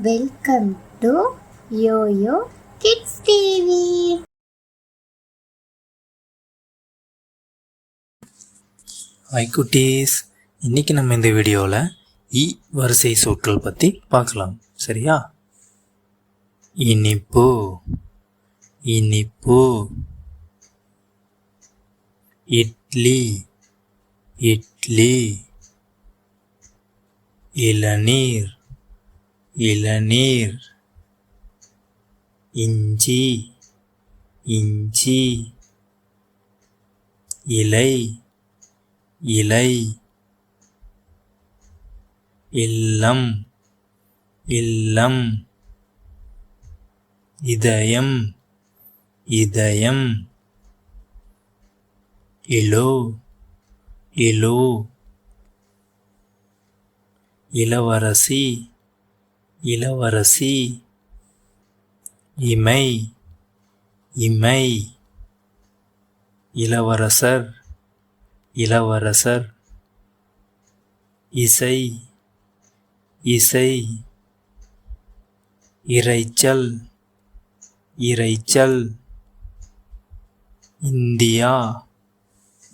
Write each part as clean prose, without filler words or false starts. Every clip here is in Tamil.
Welcome to YoYo kids TV. Hi குட்டீஸ், இன்னைக்கு நம்ம இந்த வீடியோவில் இ வரிசை சொற்கள் பற்றி பார்க்கலாம். சரியா? இனிப்பு, இனிப்பு. இட்லி, இட்லி. இளநீர், இளநீர். இஞ்சி, இஞ்சி. இலை, இலை. இல்லம், இல்லம். இதயம், இதயம். இலோ, இலோ. இளவரசி, இளவரசி. இமை, இமை. இளவரசர், இளவரசர். இசை, இசை. இரைச்சல், இரைச்சல். India,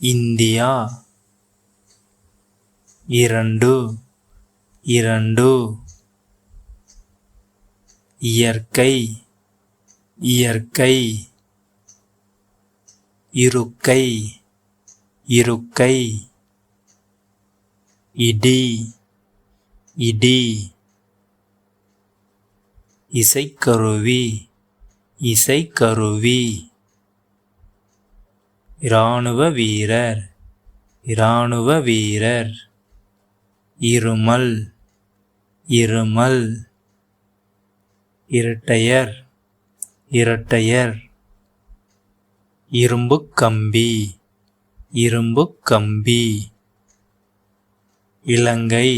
India. இரண்டு, இரண்டு. இயற்கை, இயற்கை. இருக்கை, இருக்கை. இடி, இடி. இசைக்கருவி, இசைக்கருவி. இராணுவ வீரர், இராணுவ வீரர். இருமல், இருமல். இரட்டையர், இரட்டையர். இரும்பு கம்பி, இரும்பு கம்பி. இலங்கை,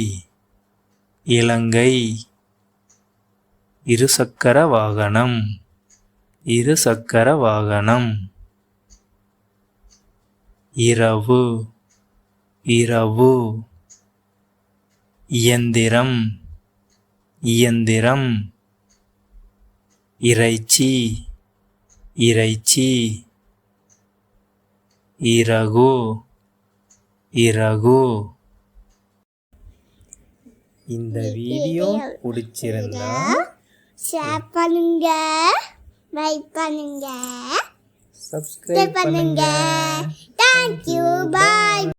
இலங்கை. இருசக்கர வாகனம், இருசக்கர வாகனம். இரவு, இரவு. இயந்திரம், இயந்திரம். இறைச்சி, இறைச்சி. இறகு, இறகு. இந்த வீடியோ பிடிச்சிருந்தா ஷேர் பண்ணுங்க, லைக் பண்ணுங்க, சப்ஸ்கிரைப் பண்ணுங்க. தேங்க்யூ, பாய்.